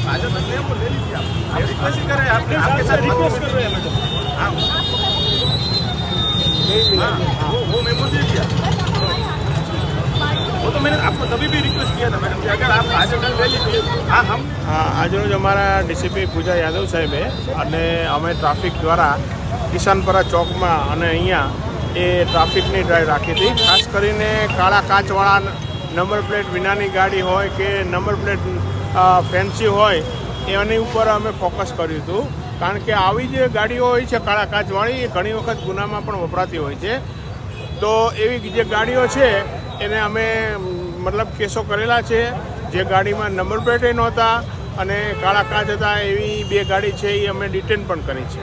आज तक ले लीजिए आप रिक्वेस्ट कर रहे हैं आपने आपके साथ रिक्वेस्ट कर रहे हैं मैडम हाँ वो मेमो दे दिया वो तो मैंने आपको तभी भी रिक्वेस्ट किया था मैडम कि अगर आप आज तक ले लीजिए हाँ हम આજરોજ અમારા ડીસીપી પૂજા યાદવ સાહેબે અને અમે ટ્રાફિક દ્વારા કિસાનપરા ચોકમાં અને અહીંયા એ ટ્રાફિકની ડ્રાઈવ રાખી હતી. ખાસ કરીને કાળા કાચવાળા નંબર પ્લેટ વિનાની ગાડી હોય કે નંબર પ્લેટ ફેન્સી હોય એની ઉપર અમે ફોકસ કર્યું હતું. કારણ કે આવી જે ગાડીઓ હોય છે કાળા કાચવાળી એ ઘણી વખત ગુનામાં પણ વપરાતી હોય છે. તો એવી જે ગાડીઓ છે એને અમે મતલબ કેસો કરેલા છે. જે ગાડીમાં નંબર પ્લેટે નહોતા અને કાળા કાચ હતા એવી 2 ગાડી છે એ અમે ડિટેન પણ કરી છે.